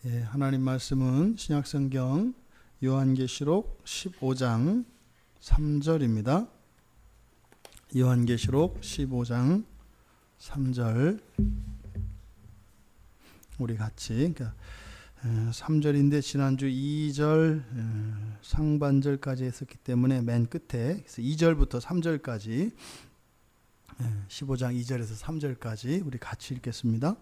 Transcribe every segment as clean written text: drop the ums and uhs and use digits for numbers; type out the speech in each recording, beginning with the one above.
하나님 말씀은 신약성경 요한계시록 15장 3절입니다. 요한계시록 15장 3절 우리 같이 3절인데 지난주 2절 상반절까지 했었기 때문에 맨 끝에 2절부터 3절까지 15장 2절에서 3절까지 우리 같이 읽겠습니다.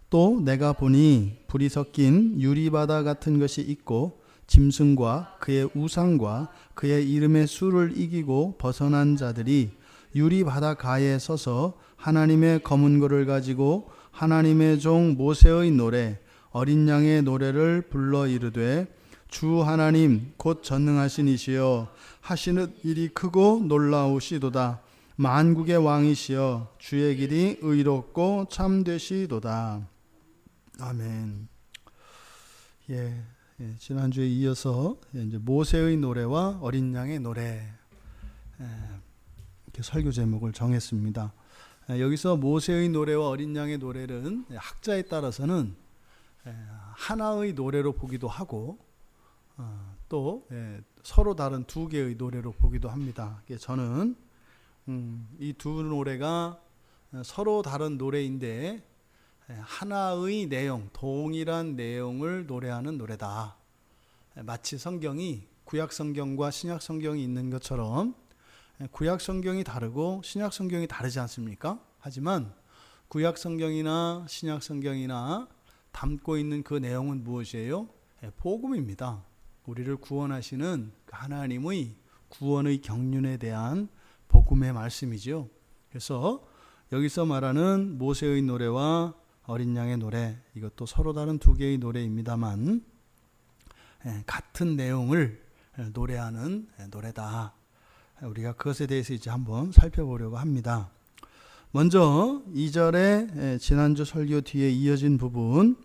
또 내가 보니 불이 섞인 유리바다 같은 것이 있고 짐승과 그의 우상과 그의 이름의 수를 이기고 벗어난 자들이 유리바다 가에 서서 하나님의 검은 고를 가지고 하나님의 종 모세의 노래 어린 양의 노래를 불러 이르되 주 하나님 곧 전능하신 이시여 하시는 일이 크고 놀라우시도다. 만국의 왕이시여 주의 길이 의롭고 참되시도다. 아멘. 지난주에 이어서 이제 모세의 노래와 어린 양의 노래 이렇게 설교 제목을 정했습니다. 여기서 모세의 노래와 어린 양의 노래는 학자에 따라서는 하나의 노래로 보기도 하고 또 서로 다른 두 개의 노래로 보기도 합니다. 저는 이 두 노래가 서로 다른 노래인데 하나의 내용, 동일한 내용을 노래하는 노래다. 마치 성경이 구약 성경과 신약 성경이 있는 것처럼 구약 성경이 다르고 신약 성경이 다르지 않습니까? 하지만 구약 성경이나 신약 성경이나 담고 있는 그 내용은 무엇이에요? 복음입니다. 우리를 구원하시는 하나님의 구원의 경륜에 대한 복음의 말씀이죠. 그래서 여기서 말하는 모세의 노래와 어린 양의 노래, 이것도 서로 다른 두 개의 노래입니다만 같은 내용을 노래하는 노래다. 우리가 그것에 대해서 이제 한번 살펴보려고 합니다. 먼저 2절에 지난주 설교 뒤에 이어진 부분,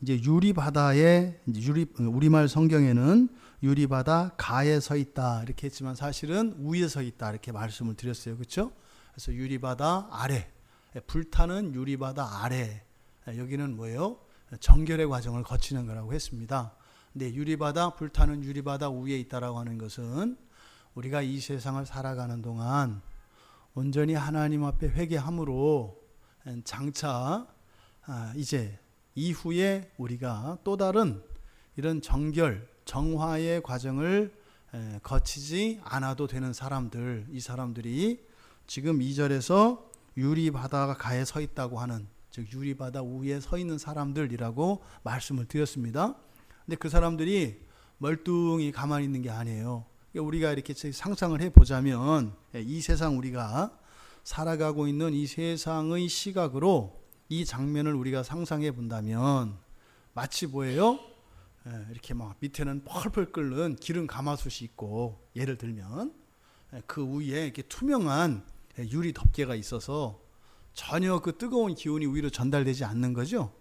이제 유리바다에 우리말 성경에는 유리바다 가에 서 있다 이렇게 했지만 사실은 위에 서 있다 이렇게 말씀을 드렸어요. 그렇죠? 그래서 유리바다 아래, 불타는 유리바다 아래, 여기는 뭐예요? 정결의 과정을 거치는 거라고 했습니다. 근데 유리바다, 불타는 유리바다 위에 있다라고 하는 것은 우리가 이 세상을 살아가는 동안 온전히 하나님 앞에 회개함으로 장차 이제 이후에 우리가 또 다른 이런 정결, 정화의 과정을 거치지 않아도 되는 사람들, 이 사람들이 지금 2절에서 유리바다가 가에 서 있다고 하는, 즉 유리바다 위에 서 있는 사람들이라고 말씀을 드렸습니다. 근데 그 사람들이 멀뚱히 가만히 있는 게 아니에요. 우리가 이렇게 상상을 해보자면 이 세상 우리가 살아가고 있는 이 세상의 시각으로 이 장면을 우리가 상상해 본다면 마치 뭐예요? 이렇게 막 밑에는 펄펄 끓는 기름 가마솥이 있고, 예를 들면 그 위에 이렇게 투명한 유리 덮개가 있어서 전혀 그 뜨거운 기운이 위로 전달되지 않는 거죠.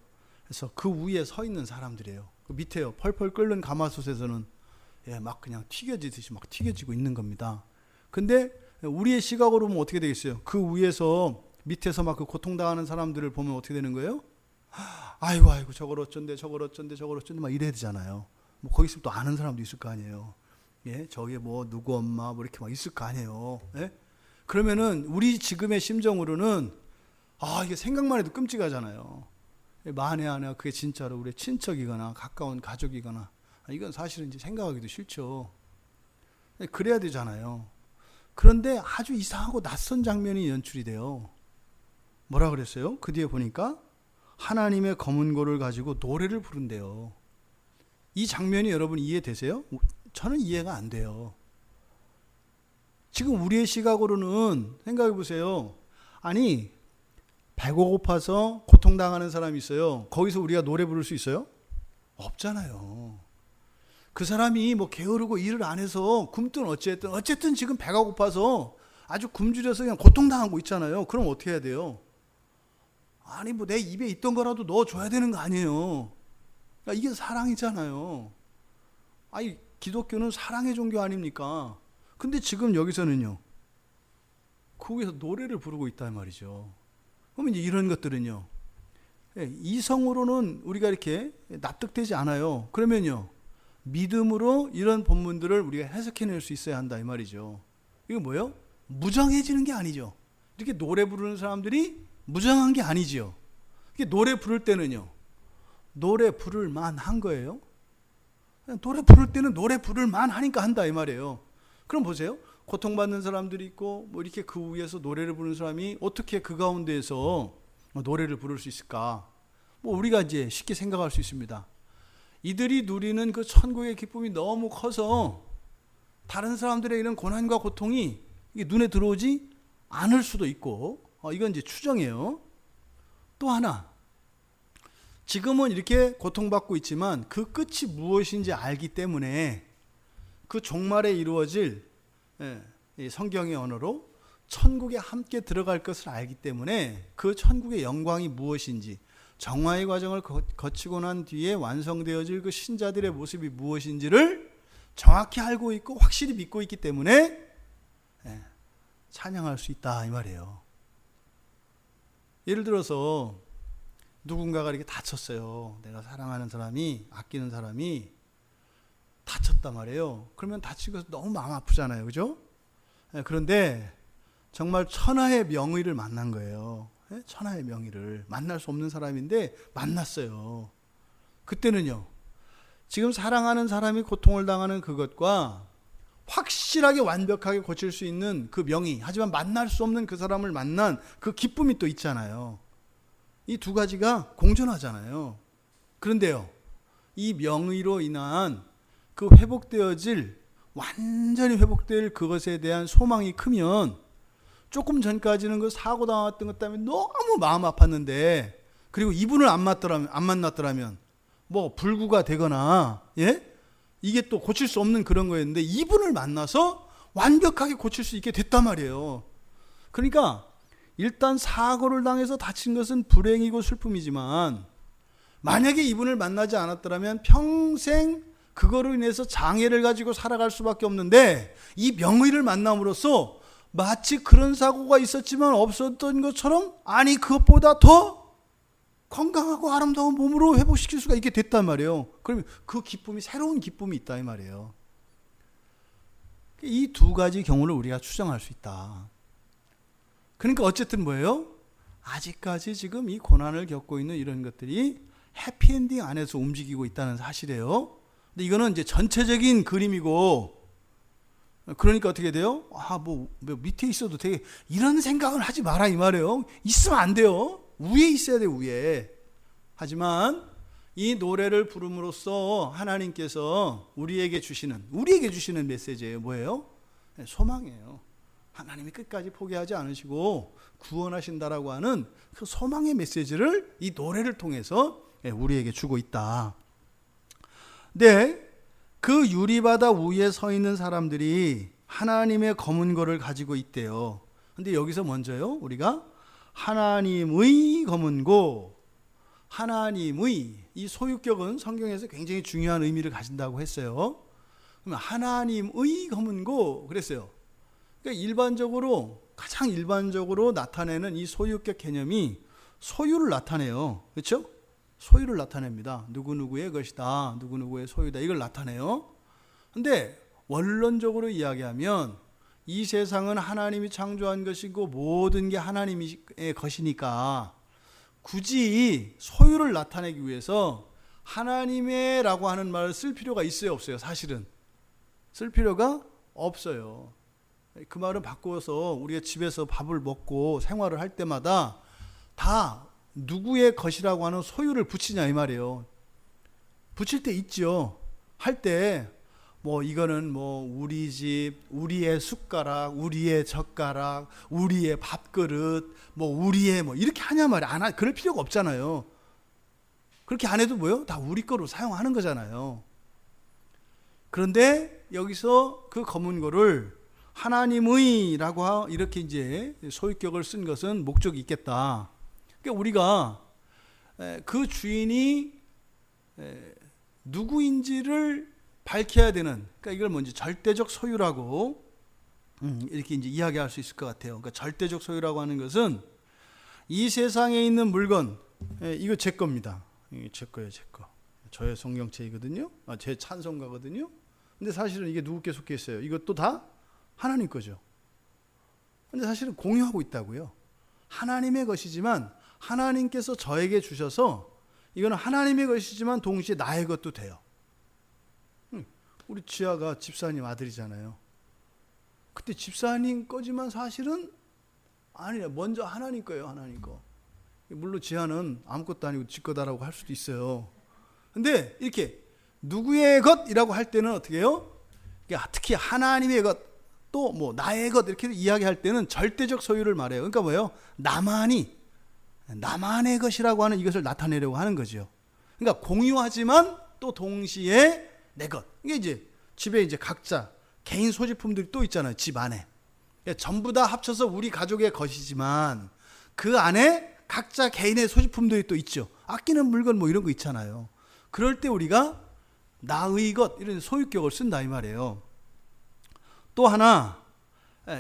그래서 그 위에 서 있는 사람들이에요. 그 밑에요, 펄펄 끓는 가마솥에서는 막 그냥 튀겨지듯이 막 튀겨지고 있는 겁니다. 근데 우리의 시각으로 보면 어떻게 되겠어요? 그 위에서 밑에서 막 그 고통당하는 사람들을 보면 어떻게 되는 거예요? 아이고 저걸 어쩐데 막 이래야 되잖아요. 뭐 거기 있으면 또 아는 사람도 있을 거 아니에요. 저기 뭐 누구 엄마 뭐 이렇게 막 있을 거 아니에요. 그러면은 우리 지금의 심정으로는 이게 생각만 해도 끔찍하잖아요. 만에 하나 그게 진짜로 우리 친척이거나 가까운 가족이거나 이건 사실은 이제 생각하기도 싫죠. 그래야 되잖아요. 그런데 아주 이상하고 낯선 장면이 연출이 돼요. 뭐라 그랬어요? 그 뒤에 보니까 하나님의 검은 고를 가지고 노래를 부른대요. 이 장면이 여러분 이해되세요? 저는 이해가 안 돼요. 지금 우리의 시각으로는 생각해 보세요. 아니, 배가 고파서 고통당하는 사람이 있어요. 거기서 우리가 노래 부를 수 있어요? 없잖아요. 그 사람이 뭐 게으르고 일을 안 해서 굶든 어쨌든 지금 배가 고파서 아주 굶주려서 그냥 고통당하고 있잖아요. 그럼 어떻게 해야 돼요? 아니 뭐 내 입에 있던 거라도 넣어줘야 되는 거 아니에요. 그러니까 이게 사랑이잖아요. 아니 기독교는 사랑의 종교 아닙니까? 근데 지금 여기서는요, 거기서 노래를 부르고 있단 말이죠. 그러면 이제 이런 것들은요, 이성으로는 우리가 이렇게 납득되지 않아요. 그러면요, 믿음으로 이런 본문들을 우리가 해석해낼 수 있어야 한다 이 말이죠. 이거 뭐예요? 무정해지는 게 아니죠. 이렇게 노래 부르는 사람들이 무정한 게 아니지요. 이게 노래 부를 때는요, 노래 부를 만한 거예요. 노래 부를 때는 노래 부를 만하니까 한다 이 말이에요. 그럼 보세요. 고통받는 사람들이 있고 뭐 이렇게 그 위에서 노래를 부르는 사람이 어떻게 그 가운데에서 노래를 부를 수 있을까? 뭐 우리가 이제 쉽게 생각할 수 있습니다. 이들이 누리는 그 천국의 기쁨이 너무 커서 다른 사람들의 이런 고난과 고통이 이게 눈에 들어오지 않을 수도 있고, 이건 이제 추정이에요. 또 하나, 지금은 이렇게 고통받고 있지만 그 끝이 무엇인지 알기 때문에 그 종말에 이루어질 성경의 언어로 천국에 함께 들어갈 것을 알기 때문에 그 천국의 영광이 무엇인지, 정화의 과정을 거치고 난 뒤에 완성되어질 그 신자들의 모습이 무엇인지를 정확히 알고 있고 확실히 믿고 있기 때문에 찬양할 수 있다 이 말이에요. 예를 들어서 누군가가 이렇게 다쳤어요. 내가 사랑하는 사람이, 아끼는 사람이 다쳤단 말이에요. 그러면 다친 것은 너무 마음 아프잖아요. 그죠? 그런데 정말 천하의 명의를 만난 거예요. 천하의 명의를 만날 수 없는 사람인데 만났어요. 그때는요, 지금 사랑하는 사람이 고통을 당하는 그것과 확실하게 완벽하게 고칠 수 있는 그 명의, 하지만 만날 수 없는 그 사람을 만난 그 기쁨이 또 있잖아요. 이 두 가지가 공존하잖아요. 그런데요, 이 명의로 인한 그 회복되어질, 완전히 회복될 그것에 대한 소망이 크면 조금 전까지는 그 사고 당했던 것 때문에 너무 마음 아팠는데, 그리고 이분을 안 만났더라면 뭐 불구가 되거나, 이게 또 고칠 수 없는 그런 거였는데 이분을 만나서 완벽하게 고칠 수 있게 됐단 말이에요. 그러니까 일단 사고를 당해서 다친 것은 불행이고 슬픔이지만, 만약에 이분을 만나지 않았더라면 평생 그거로 인해서 장애를 가지고 살아갈 수밖에 없는데, 이 명의를 만남으로써 마치 그런 사고가 있었지만 없었던 것처럼, 아니 그것보다 더 건강하고 아름다운 몸으로 회복시킬 수가 있게 됐단 말이에요. 그러면 그 기쁨이, 새로운 기쁨이 있다 이 말이에요. 이 두 가지 경우를 우리가 추정할 수 있다. 그러니까 어쨌든 뭐예요? 아직까지 지금 이 고난을 겪고 있는 이런 것들이 해피엔딩 안에서 움직이고 있다는 사실이에요. 근데 이거는 이제 전체적인 그림이고, 그러니까 어떻게 돼요? 뭐 밑에 있어도 되게 이런 생각을 하지 마라 이 말이에요. 있으면 안 돼요. 위에 있어야 돼요, 위에. 하지만 이 노래를 부름으로써 하나님께서 우리에게 주시는 메시지예요. 뭐예요? 소망이에요. 하나님이 끝까지 포기하지 않으시고 구원하신다라고 하는 그 소망의 메시지를 이 노래를 통해서 우리에게 주고 있다. 네, 그 유리바다 위에 서 있는 사람들이 하나님의 검은 고를 가지고 있대요. 근데 여기서 먼저요, 우리가 하나님의 검은 고, 하나님의, 이 소유격은 성경에서 굉장히 중요한 의미를 가진다고 했어요. 그러면 하나님의 검은 고 그랬어요. 그러니까 가장 일반적으로 나타내는 이 소유격 개념이 소유를 나타내요. 그렇죠? 소유를 나타냅니다. 누구누구의 것이다, 누구누구의 소유다, 이걸 나타내요. 근데 원론적으로 이야기하면 이 세상은 하나님이 창조한 것이고 모든 게 하나님의 것이니까 굳이 소유를 나타내기 위해서 하나님의 라고 하는 말을 쓸 필요가 있어요, 없어요? 사실은 쓸 필요가 없어요. 그 말은 바꾸어서 우리가 집에서 밥을 먹고 생활을 할 때마다 다 누구의 것이라고 하는 소유를 붙이냐 이 말이에요. 붙일 때 있죠. 할 때 뭐 이거는 뭐 우리 집, 우리의 숟가락, 우리의 젓가락, 우리의 밥그릇, 뭐 우리의 뭐 이렇게 하냐 말이야. 그럴 필요가 없잖아요. 그렇게 안 해도 뭐요? 다 우리 거로 사용하는 거잖아요. 그런데 여기서 그 검은 고를 하나님의라고 이렇게 이제 소유격을 쓴 것은 목적이 있겠다. 그러니까 우리가 그 주인이 누구인지를 밝혀야 되는, 그러니까 이걸 먼저 절대적 소유라고 이렇게 이제 이야기할 수 있을 것 같아요. 그러니까 절대적 소유라고 하는 것은 이 세상에 있는 물건, 이거 제 겁니다. 이게 제 거예요, 제 거. 저의 성경책이거든요. 제 찬송가거든요. 근데 사실은 이게 누구께 속해 있어요? 이것도 다 하나님 거죠. 근데 사실은 공유하고 있다고요. 하나님의 것이지만 하나님께서 저에게 주셔서 이거는 하나님의 것이지만 동시에 나의 것도 돼요. 우리 지아가 집사님 아들이잖아요. 그때 집사님 거지만 사실은 아니라 먼저 하나님 거예요, 하나님 거. 물론 지아는 아무것도 아니고 지 거다라고 할 수도 있어요. 근데 이렇게 누구의 것이라고 할 때는 어떻게 해요? 특히 하나님의 것, 또 뭐 나의 것 이렇게 이야기할 때는 절대적 소유를 말해요. 그러니까 뭐예요? 나만의 것이라고 하는 이것을 나타내려고 하는 거죠. 그러니까 공유하지만 또 동시에 내 것. 이게 이제 집에 이제 각자 개인 소지품들이 또 있잖아요. 집 안에. 전부 다 합쳐서 우리 가족의 것이지만 그 안에 각자 개인의 소지품들이 또 있죠. 아끼는 물건 뭐 이런 거 있잖아요. 그럴 때 우리가 나의 것 이런 소유격을 쓴다 이 말이에요. 또 하나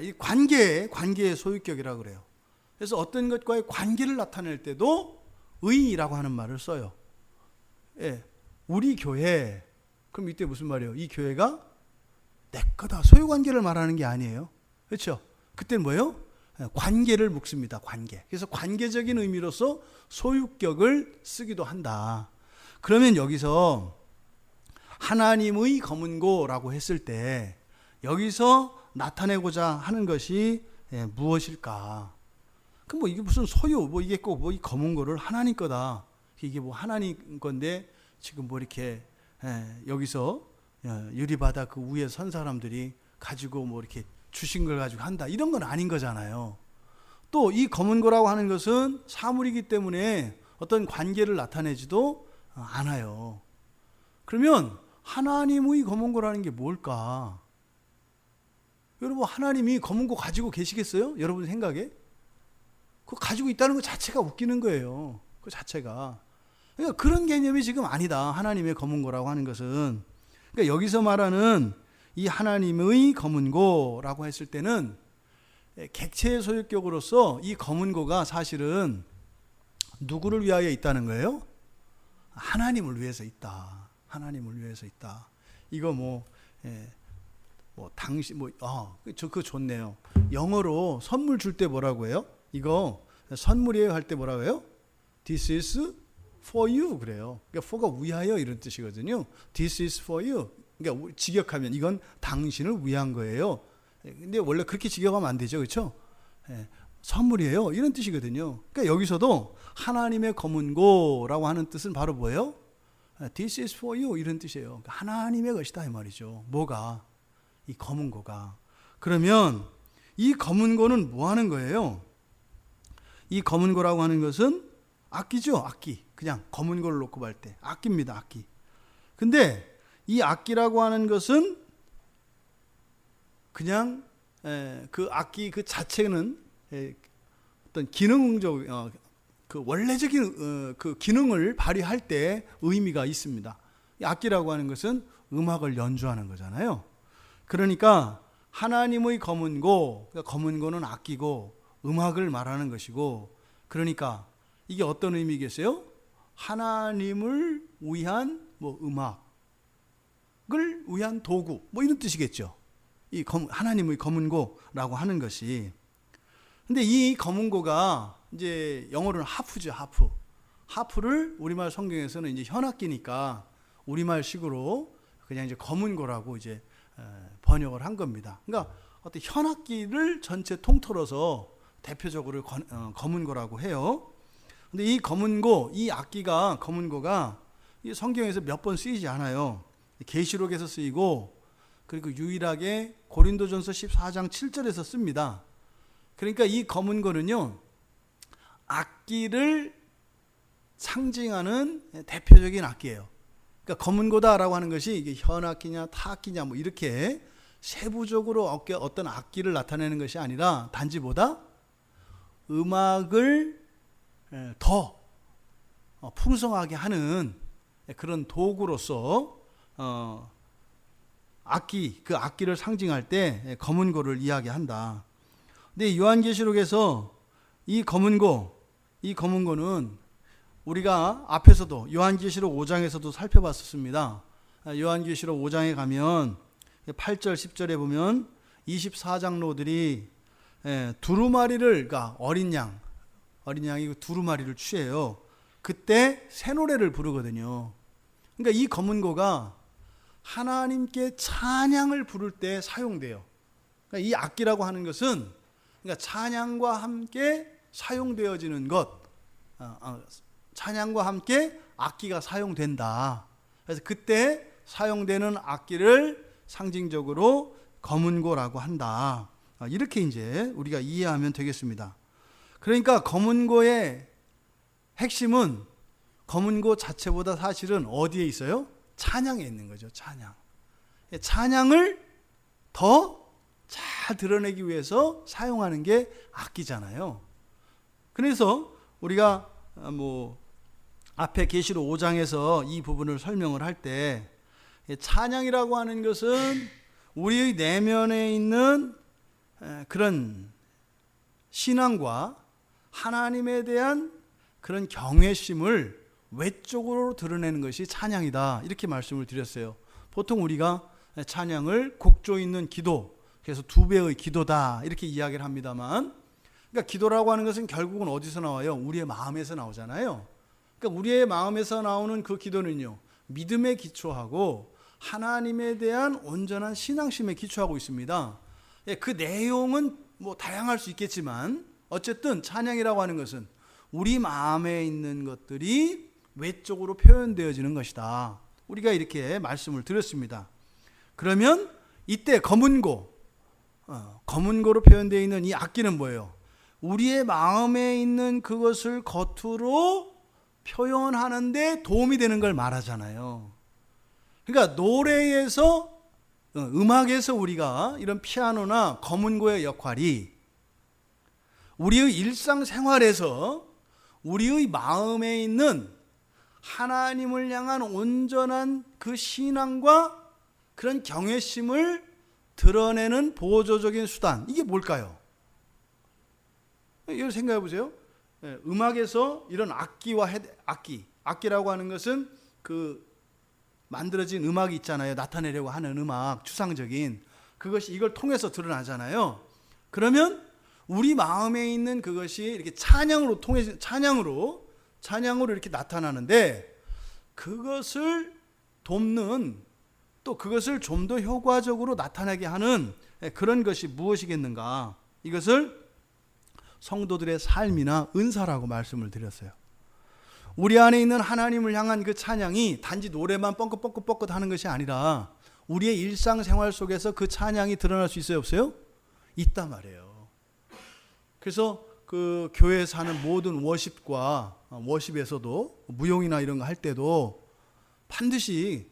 이 관계의 소유격이라고 그래요. 그래서 어떤 것과의 관계를 나타낼 때도 의라고 하는 말을 써요. 우리 교회, 그럼 이때 무슨 말이에요? 이 교회가 내 거다. 소유관계를 말하는 게 아니에요. 그렇죠? 그때는 뭐예요? 관계를 묻습니다. 관계. 그래서 관계적인 의미로서 소유격을 쓰기도 한다. 그러면 여기서 하나님의 검은고라고 했을 때 여기서 나타내고자 하는 것이 무엇일까? 그럼 뭐 이게 무슨 소유, 뭐 이게 꼭 뭐 이 검은고를 하나님 거다. 이게 뭐 하나님 건데 지금 뭐 이렇게 여기서 유리바다 그 위에 선 사람들이 가지고 뭐 이렇게 주신 걸 가지고 한다. 이런 건 아닌 거잖아요. 또 이 검은고라고 하는 것은 사물이기 때문에 어떤 관계를 나타내지도 않아요. 그러면 하나님의 검은고라는 게 뭘까? 여러분 하나님이 검은고 가지고 계시겠어요? 여러분 생각에? 그거 가지고 있다는 것 자체가 웃기는 거예요. 그 자체가. 그러니까 그런 개념이 지금 아니다. 하나님의 검은고라고 하는 것은. 그러니까 여기서 말하는 이 하나님의 검은고라고 했을 때는 객체의 소유격으로서 이 검은고가 사실은 누구를 위하여 있다는 거예요? 하나님을 위해서 있다. 하나님을 위해서 있다. 이거 그거 좋네요. 영어로 선물 줄 때 뭐라고 해요? 이거 선물이에요 할 때 뭐라고 해요? This is for you 그래요. 그러니까 for가 위하여 이런 뜻이거든요. This is for you. 그러니까 직역하면 이건 당신을 위한 거예요. 근데 원래 그렇게 직역하면 안 되죠, 그렇죠? 선물이에요 이런 뜻이거든요. 그러니까 여기서도 하나님의 검은고라고 하는 뜻은 바로 뭐예요? This is for you 이런 뜻이에요. 그러니까 하나님의 것이다 이 말이죠. 뭐가? 이 검은고가. 그러면 이 검은고는 뭐 하는 거예요? 이 검은고라고 하는 것은 악기죠, 악기. 그냥 검은고를 놓고 볼 때 악기입니다, 악기. 근데 이 악기라고 하는 것은 그냥 그 악기 그 자체는 어떤 기능적 그 원래적인 그 기능을 발휘할 때 의미가 있습니다. 이 악기라고 하는 것은 음악을 연주하는 거잖아요. 그러니까 하나님의 검은고, 그러니까 검은고는 악기고 음악을 말하는 것이고, 그러니까 이게 어떤 의미겠어요? 하나님을 위한 음악을 위한 도구 이런 뜻이겠죠. 이 하나님의 검은고라고 하는 것이. 근데 이 검은고가 이제 영어로는 하프죠, 하프. 하프를 우리말 성경에서는 이제 현악기니까 우리말식으로 그냥 이제 검은고라고 이제 번역을 한 겁니다. 그러니까 어떤 현악기를 전체 통틀어서 대표적으로 검은고라고 해요. 근데 이 검은고, 이 악기가 검은고가 이 성경에서 몇 번 쓰이지 않아요. 계시록에서 쓰이고 그리고 유일하게 고린도전서 14장 7절에서 씁니다. 그러니까 이 검은고는요, 악기를 상징하는 대표적인 악기예요. 그러니까 검은고다라고 하는 것이 이게 현악기냐 타악기냐 이렇게 세부적으로 어떤 악기를 나타내는 것이 아니라 단지 뭐다? 음악을 더 풍성하게 하는 그런 도구로서 그 악기를 상징할 때 검은고를 이야기한다. 근데 요한계시록에서 이 검은고는 우리가 앞에서도 요한계시록 5장에서도 살펴봤었습니다. 요한계시록 5장에 가면 8절 10절에 보면 24장로들이 두루마리를, 그러니까 어린 양이 두루마리를 취해요. 그때 새 노래를 부르거든요. 그러니까 이 검은고가 하나님께 찬양을 부를 때 사용돼요. 그러니까 이 악기라고 하는 것은, 그러니까 찬양과 함께 사용되어지는 것, 찬양과 함께 악기가 사용된다. 그래서 그때 사용되는 악기를 상징적으로 검은고라고 한다. 이렇게 이제 우리가 이해하면 되겠습니다. 그러니까 검은고의 핵심은 검은고 자체보다 사실은 어디에 있어요? 찬양에 있는 거죠. 찬양을 더 잘 드러내기 위해서 사용하는 게 악기잖아요. 그래서 우리가 앞에 계시록 5장에서 이 부분을 설명을 할 때 찬양이라고 하는 것은 우리의 내면에 있는 그런 신앙과 하나님에 대한 그런 경외심을 외적으로 드러내는 것이 찬양이다. 이렇게 말씀을 드렸어요. 보통 우리가 찬양을 곡조 있는 기도, 그래서 2배의 기도다 이렇게 이야기를 합니다만, 그러니까 기도라고 하는 것은 결국은 어디서 나와요? 우리의 마음에서 나오잖아요. 그러니까 우리의 마음에서 나오는 그 기도는요, 믿음에 기초하고 하나님에 대한 온전한 신앙심에 기초하고 있습니다. 그 내용은 다양할 수 있겠지만 어쨌든 찬양이라고 하는 것은 우리 마음에 있는 것들이 외적으로 표현되어지는 것이다. 우리가 이렇게 말씀을 드렸습니다. 그러면 이때 검은고로 표현되어 있는 이 악기는 뭐예요? 우리의 마음에 있는 그것을 겉으로 표현하는데 도움이 되는 걸 말하잖아요. 그러니까 노래에서, 음악에서 우리가 이런 피아노나 검은고의 역할이 우리의 일상생활에서 우리의 마음에 있는 하나님을 향한 온전한 그 신앙과 그런 경외심을 드러내는 보조적인 수단, 이게 뭘까요? 이걸 생각해 보세요. 음악에서 이런 악기라고 하는 것은 그 만들어진 음악이 있잖아요. 나타내려고 하는 음악, 추상적인 그것이 이걸 통해서 드러나잖아요. 그러면 우리 마음에 있는 그것이 이렇게 찬양으로 이렇게 나타나는데, 그것을 돕는, 또 그것을 좀 더 효과적으로 나타나게 하는 그런 것이 무엇이겠는가? 이것을 성도들의 삶이나 은사라고 말씀을 드렸어요. 우리 안에 있는 하나님을 향한 그 찬양이 단지 노래만 뻥긋뻥긋 하는 것이 아니라 우리의 일상생활 속에서 그 찬양이 드러날 수 있어요, 없어요? 있단 말이에요. 그래서 그 교회에서 하는 모든 워십에서도 무용이나 이런 거 할 때도 반드시,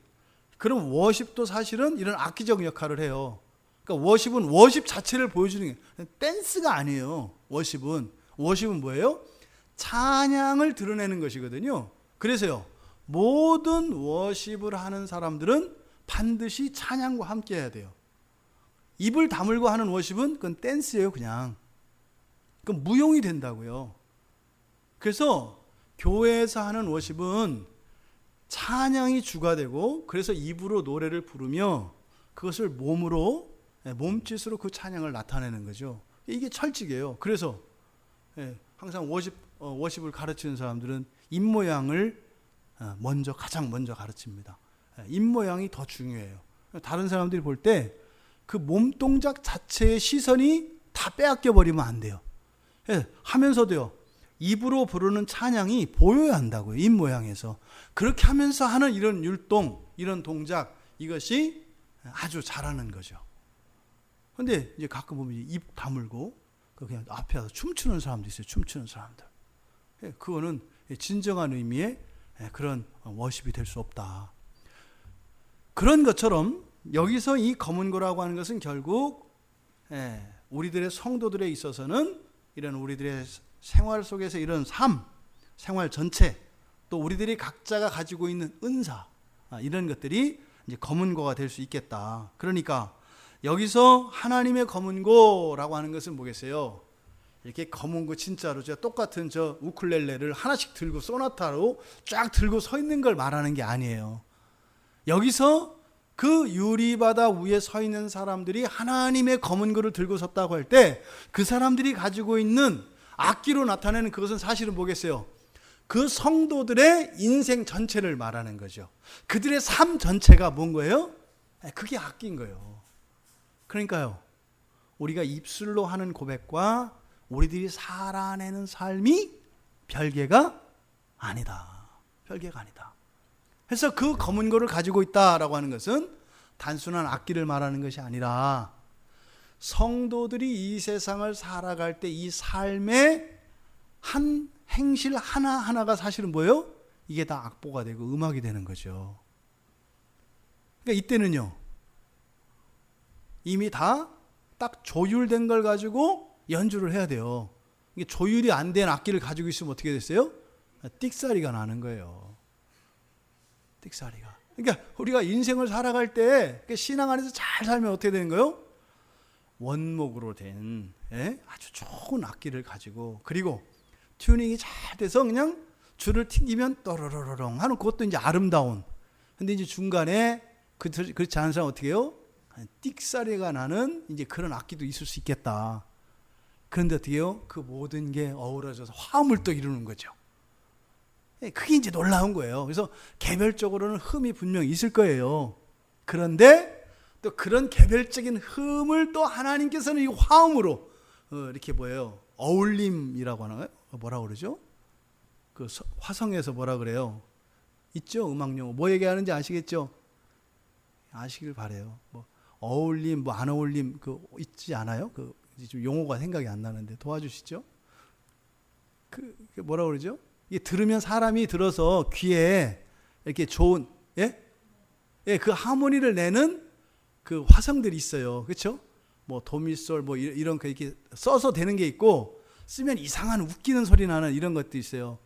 그런 워십도 사실은 이런 악기적 역할을 해요. 그러니까 워십은 워십 자체를 보여주는 게 댄스가 아니에요. 워십은 뭐예요? 찬양을 드러내는 것이거든요. 그래서요, 모든 워십을 하는 사람들은 반드시 찬양과 함께 해야 돼요. 입을 다물고 하는 워십은 그건 댄스예요. 그건 무용이 된다고요. 그래서 교회에서 하는 워십은 찬양이 주가 되고, 그래서 입으로 노래를 부르며 그것을 몸짓으로 그 찬양을 나타내는 거죠. 이게 철칙이에요. 그래서 항상 워십을 가르치는 사람들은 입모양을 가장 먼저 가르칩니다. 입모양이 더 중요해요. 다른 사람들이 볼 때 그 몸동작 자체의 시선이 다 빼앗겨 버리면 안 돼요. 하면서도요, 입으로 부르는 찬양이 보여야 한다고요. 입모양에서. 그렇게 하면서 하는 이런 율동, 이런 동작, 이것이 아주 잘하는 거죠. 근데 이제 가끔 보면 입 다물고 그냥 앞에 와서 춤추는 사람도 있어요. 춤추는 사람들. 그거는 진정한 의미의 그런 워십이 될 수 없다. 그런 것처럼 여기서 이 검은고라고 하는 것은 결국 우리들의 성도들에 있어서는 이런 우리들의 생활 속에서 이런 생활 전체, 또 우리들이 각자가 가지고 있는 은사, 이런 것들이 이제 검은고가 될 수 있겠다. 그러니까 여기서 하나님의 검은고라고 하는 것은 뭐겠어요? 이렇게 검은 거 진짜로 저 똑같은 저 우쿨렐레를 하나씩 들고 소나타로 쫙 들고 서 있는 걸 말하는 게 아니에요. 여기서 그 유리바다 위에 서 있는 사람들이 하나님의 검은 거를 들고 섰다고 할 때 그 사람들이 가지고 있는 악기로 나타내는 그것은 사실은 뭐겠어요? 그 성도들의 인생 전체를 말하는 거죠. 그들의 삶 전체가 뭔 거예요? 그게 악기인 거예요. 그러니까요, 우리가 입술로 하는 고백과 우리들이 살아내는 삶이 별개가 아니다. 별개가 아니다. 그래서 그 검은 거를 가지고 있다라고 하는 것은 단순한 악기를 말하는 것이 아니라 성도들이 이 세상을 살아갈 때 이 삶의 한 행실 하나하나가 사실은 뭐예요? 이게 다 악보가 되고 음악이 되는 거죠. 그러니까 이때는요, 이미 다 딱 조율된 걸 가지고 연주를 해야 돼요. 이게 조율이 안 된 악기를 가지고 있으면 어떻게 됐어요? 띡사리가 나는 거예요. 띡사리가. 그러니까 우리가 인생을 살아갈 때 신앙 안에서 잘 살면 어떻게 되는 거예요? 원목으로 된 아주 좋은 악기를 가지고, 그리고 튜닝이 잘 돼서 그냥 줄을 튕기면 또로로롱 하는 그것도 이제 아름다운. 근데 이제 중간에 그렇지 않은 사람 어떻게 해요? 띡사리가 나는 이제 그런 악기도 있을 수 있겠다. 그런데 어떻게 해요? 그 모든 게 어우러져서 화음을 또 이루는 거죠. 그게 이제 놀라운 거예요. 그래서 개별적으로는 흠이 분명히 있을 거예요. 그런데 또 그런 개별적인 흠을 또 하나님께서는 이 화음으로 이렇게 뭐예요? 어울림이라고 하나요? 뭐라고 그러죠? 그 화성에서 뭐라 그래요? 있죠? 음악 용어. 뭐 얘기하는지 아시겠죠? 아시길 바래요. 뭐 어울림, 뭐 안 어울림 그 있지 않아요? 그 지금 용어가 생각이 안 나는데 도와주시죠? 그 뭐라 그러죠? 이게 들으면 사람이 들어서 귀에 이렇게 좋은 그 하모니를 내는 그 화성들이 있어요. 그렇죠? 뭐 도미솔 뭐 이런 거 이렇게 써서 되는 게 있고, 쓰면 이상한 웃기는 소리 나는 이런 것도 있어요.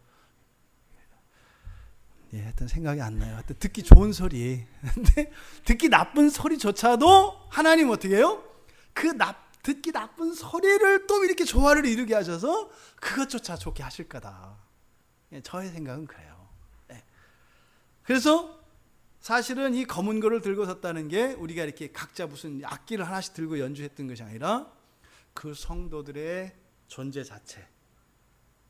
하여튼 생각이 안 나요. 하여튼 듣기 좋은 소리. 근데 듣기 나쁜 소리조차도 하나님 어떻게 해요? 듣기 나쁜 소리를 또 이렇게 조화를 이루게 하셔서 그것조차 좋게 하실 거다. 저의 생각은 그래요. 그래서 사실은 이 검은 거를 들고 섰다는 게 우리가 이렇게 각자 무슨 악기를 하나씩 들고 연주했던 것이 아니라 그 성도들의 존재 자체,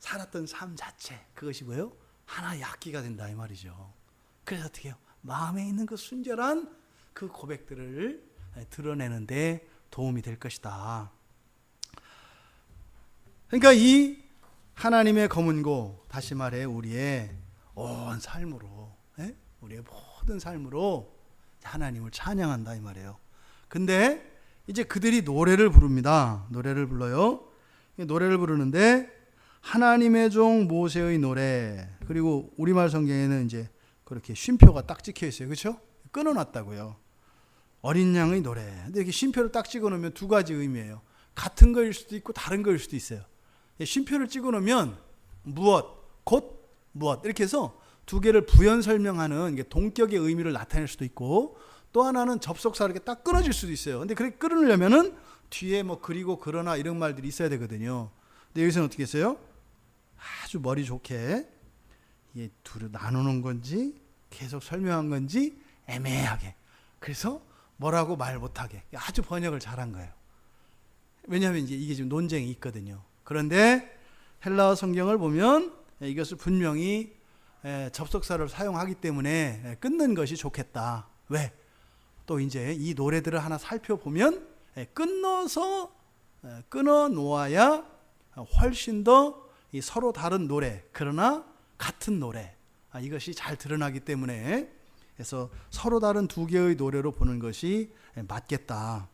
살았던 삶 자체, 그것이 뭐예요? 하나의 악기가 된다 이 말이죠. 그래서 어떻게 해요? 마음에 있는 그 순결한 그 고백들을 드러내는데 도움이 될 것이다. 그러니까 이 하나님의 검은고, 다시 말해 우리의 온 삶으로, 우리의 모든 삶으로 하나님을 찬양한다 이 말이에요. 근데 이제 그들이 노래를 부릅니다. 노래를 불러요. 노래를 부르는데 하나님의 종 모세의 노래, 그리고 우리말 성경에는 이제 그렇게 쉼표가 딱 찍혀 있어요. 그렇죠? 끊어놨다고요. 어린 양의 노래. 근데 이렇게 쉼표를 딱 찍어 놓으면 두 가지 의미예요. 같은 거일 수도 있고 다른 거일 수도 있어요. 쉼표를 찍어 놓으면 무엇, 곧 무엇 이렇게 해서 두 개를 부연 설명하는 동격의 의미를 나타낼 수도 있고, 또 하나는 접속사로 이렇게 딱 끊어질 수도 있어요. 근데 그렇게 끊으려면은 뒤에 뭐 그리고 그러나 이런 말들이 있어야 되거든요. 근데 여기서는 어떻게 했어요? 아주 머리 좋게 이게 둘을 나누는 건지 계속 설명한 건지 애매하게, 그래서 뭐라고 말 못하게 아주 번역을 잘한 거예요. 왜냐하면 이제 이게 지금 논쟁이 있거든요. 그런데 헬라어 성경을 보면 이것을 분명히 접속사를 사용하기 때문에 끊는 것이 좋겠다. 왜? 또 이제 이 노래들을 하나 살펴보면 끊어 놓아야 훨씬 더 서로 다른 노래, 그러나 같은 노래, 이것이 잘 드러나기 때문에, 그래서 서로 다른 두 개의 노래로 보는 것이 맞겠다.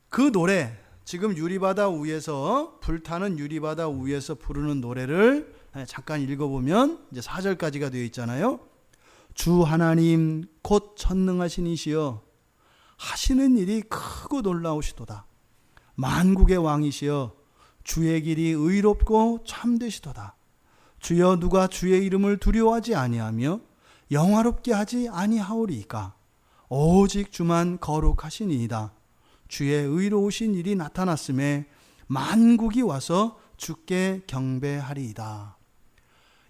그 노래, 지금 유리바다 위에서, 불타는 유리바다 위에서 부르는 노래를 잠깐 읽어보면 이제 4절까지가 되어 있잖아요. 주 하나님 곧 전능하신 이시여, 하시는 일이 크고 놀라우시도다. 만국의 왕이시여, 주의 길이 의롭고 참되시도다. 주여, 누가 주의 이름을 두려워하지 아니하며 영화롭게 하지 아니하오리이까. 오직 주만 거룩하시니이다. 주의 의로우신 일이 나타났음에 만국이 와서 주께 경배하리이다.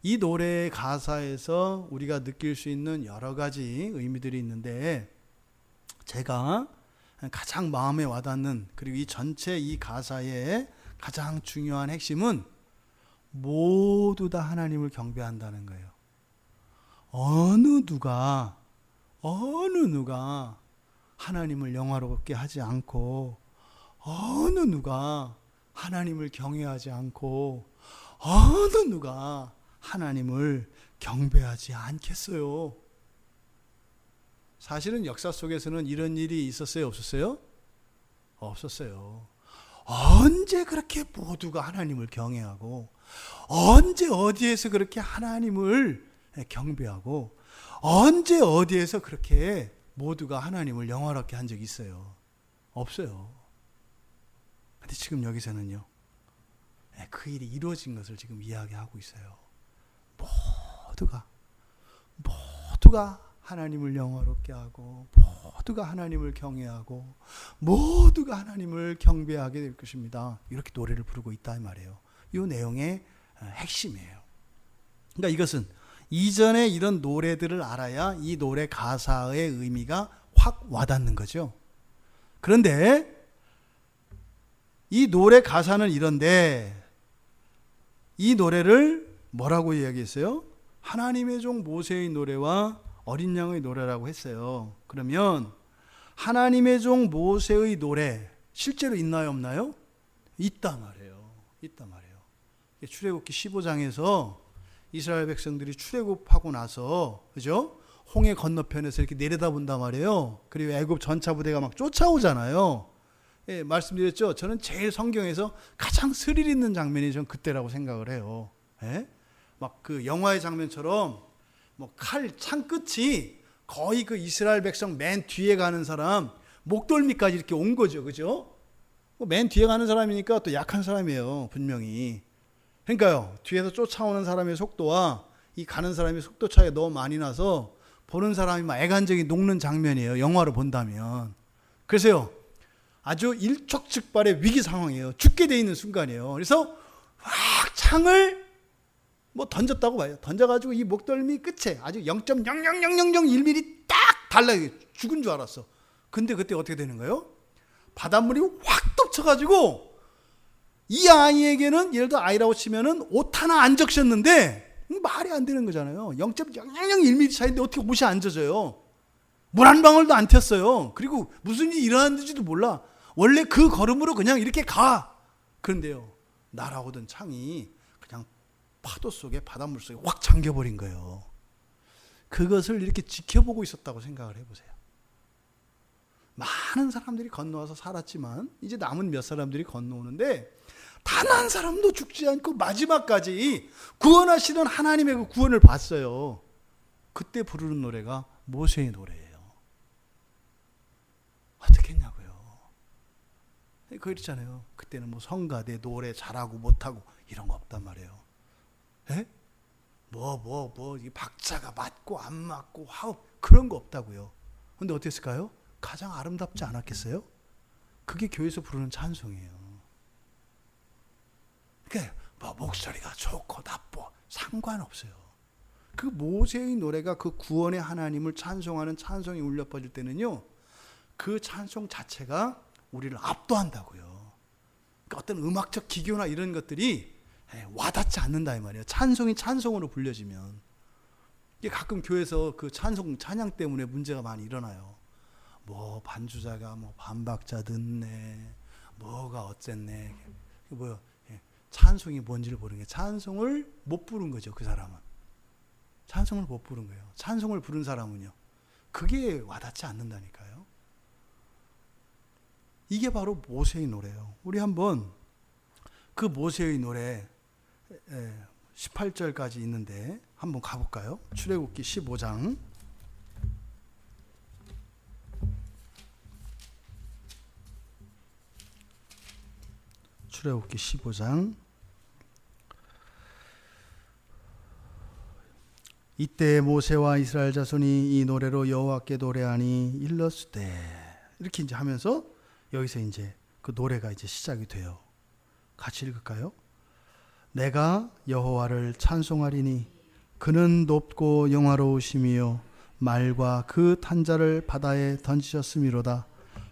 이 노래의 가사에서 우리가 느낄 수 있는 여러 가지 의미들이 있는데, 제가 가장 마음에 와닿는, 그리고 이 전체 이 가사의 가장 중요한 핵심은 모두 다 하나님을 경배한다는 거예요. 어느 누가 하나님을 영화롭게 하지 않고, 어느 누가 하나님을 경외하지 않고, 어느 누가 하나님을 경배하지 않겠어요? 사실은 역사 속에서는 이런 일이 있었어요? 없었어요? 없었어요. 언제 그렇게 모두가 하나님을 경외하고, 언제 어디에서 그렇게 하나님을 경배하고, 언제 어디에서 그렇게 모두가 하나님을 영화롭게 한 적이 있어요? 없어요. 근데 지금 여기서는요, 그 일이 이루어진 것을 지금 이야기하고 있어요. 모두가 하나님을 영화롭게 하고, 모두가 하나님을 경외하고, 모두가 하나님을 경배하게 될 것입니다. 이렇게 노래를 부르고 있다 이 말이에요. 이 내용의 핵심이에요. 그러니까 이것은 이전에 이런 노래들을 알아야 이 노래 가사의 의미가 확 와닿는 거죠. 그런데 이 노래 가사는 이런데, 이 노래를 뭐라고 이야기했어요? 하나님의 종 모세의 노래와 어린 양의 노래라고 했어요. 그러면 하나님의 종 모세의 노래 실제로 있나요, 없나요? 있단 말이에요. 출애굽기 15장에서 이스라엘 백성들이 출애굽하고 나서, 그죠? 홍해 건너편에서 이렇게 내려다본단 말이에요. 그리고 애굽 전차 부대가 막 쫓아오잖아요. 예, 말씀드렸죠. 저는 제일 성경에서 가장 스릴 있는 장면이 전 그때라고 생각을 해요. 예? 막 그 영화의 장면처럼 뭐 창 끝이 거의 그 이스라엘 백성 맨 뒤에 가는 사람 목덜미까지 이렇게 온 거죠. 그죠? 맨 뒤에 가는 사람이니까 또 약한 사람이에요. 분명히. 그러니까요, 뒤에서 쫓아오는 사람의 속도와 이 가는 사람의 속도 차이가 너무 많이 나서 보는 사람이 막 애간장이 녹는 장면이에요. 영화로 본다면. 그래서요, 아주 일촉즉발의 위기 상황이에요. 죽게 돼 있는 순간이에요. 그래서 확 창을 뭐 던졌다고 봐요. 던져가지고 이 목덜미 끝에 아주 0.00001mm 딱 달라요. 죽은 줄 알았어. 근데 그때 어떻게 되는 거예요? 바닷물이 확 덮쳐가지고 이 아이에게는, 예를 들어 아이라고 치면은 옷 하나 안 적셨는데 말이 안 되는 거잖아요. 0.001mm 차이인데 어떻게 옷이 안 젖어요? 물 한 방울도 안 튀었어요. 그리고 무슨 일이 일어났는지도 몰라. 원래 그 걸음으로 그냥 이렇게 가. 그런데요, 날아오던 창이 그냥 파도 속에, 바닷물 속에 확 잠겨버린 거예요. 그것을 이렇게 지켜보고 있었다고 생각을 해보세요. 많은 사람들이 건너와서 살았지만 이제 남은 몇 사람들이 건너오는데 단 한 사람도 죽지 않고 마지막까지 구원하시는 하나님의 그 구원을 봤어요. 그때 부르는 노래가 모세의 노래예요. 어떻게 했냐고요. 그렇잖아요. 그때는 뭐 성가대, 노래 잘하고 못하고 이런 거 없단 말이에요. 에? 이 박자가 맞고 안 맞고 그런 거 없다고요. 근데 어땠을까요? 가장 아름답지 않았겠어요? 그게 교회에서 부르는 찬송이에요. 그러니까 뭐 목소리가 좋고 나쁘고 상관없어요. 그 모세의 노래가 그 구원의 하나님을 찬송하는 찬송이 울려 퍼질 때는요, 그 찬송 자체가 우리를 압도한다고요. 그러니까 어떤 음악적 기교나 이런 것들이 와닿지 않는다 이 말이에요. 찬송이 찬송으로 불려지면. 이게 가끔 교회에서 그 찬양 때문에 문제가 많이 일어나요. 뭐 반주자가 뭐 반박자 듣네, 뭐가 어쨌네. 뭐요? 찬송이 뭔지를 모르는 게, 찬송을 못 부른 거죠. 그 사람은 찬송을 못 부른 거예요. 찬송을 부른 사람은요, 그게 와닿지 않는다니까요. 이게 바로 모세의 노래예요. 우리 한번 그 모세의 노래 18절까지 있는데 한번 가볼까요? 출애굽기 15장. 출애굽기 15장. 이때 모세와 이스라엘 자손이 이 노래로 여호와께 노래하니 일렀으되, 이렇게 이제 하면서 여기서 이제 그 노래가 이제 시작이 돼요. 같이 읽을까요? 내가 여호와를 찬송하리니 그는 높고 영화로우심이요 말과 그 탄자를 바다에 던지셨음이로다.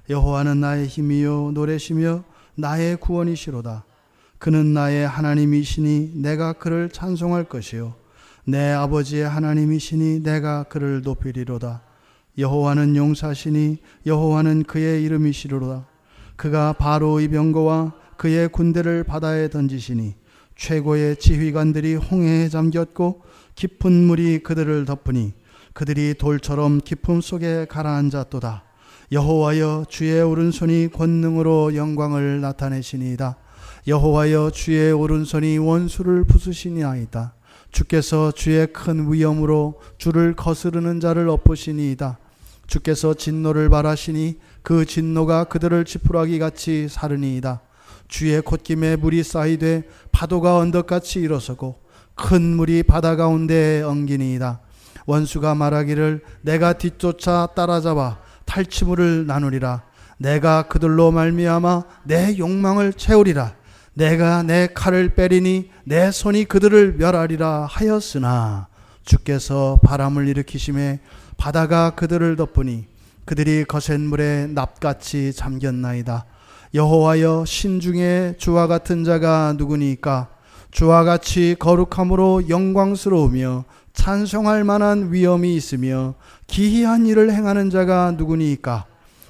여호와는 나의 힘이요 노래시며 나의 구원이시로다. 그는 나의 하나님이시니 내가 그를 찬송할 것이요 내 아버지의 하나님이시니 내가 그를 높이리로다. 여호와는 용사시니 여호와는 그의 이름이시로다. 그가 바로의 병거와 그의 군대를 바다에 던지시니 최고의 지휘관들이 홍해에 잠겼고 깊은 물이 그들을 덮으니 그들이 돌처럼 깊음 속에 가라앉았도다. 여호와여 주의 오른손이 권능으로 영광을 나타내시니이다. 여호와여 주의 오른손이 원수를 부수시니이다. 주께서 주의 큰 위엄으로 주를 거스르는 자를 엎으시니이다. 주께서 진노를 발하시니 그 진노가 그들을 지푸라기 같이 사르니이다. 주의 콧김에 물이 쌓이되 파도가 언덕같이 일어서고 큰 물이 바다 가운데에 엉기니이다. 원수가 말하기를 내가 뒤쫓아 따라잡아 탈취물을 나누리라. 내가 그들로 말미암아 내 욕망을 채우리라. 내가 내 칼을 빼리니 내 손이 그들을 멸하리라 하였으나 주께서 바람을 일으키심에 바다가 그들을 덮으니 그들이 거센 물에 납같이 잠겼나이다. 여호와여 신중에 주와 같은 자가 누구니까? 주와 같이 거룩함으로 영광스러우며 찬송할 만한 위엄이 있으며 기이한 일을 행하는 자가 누구니까?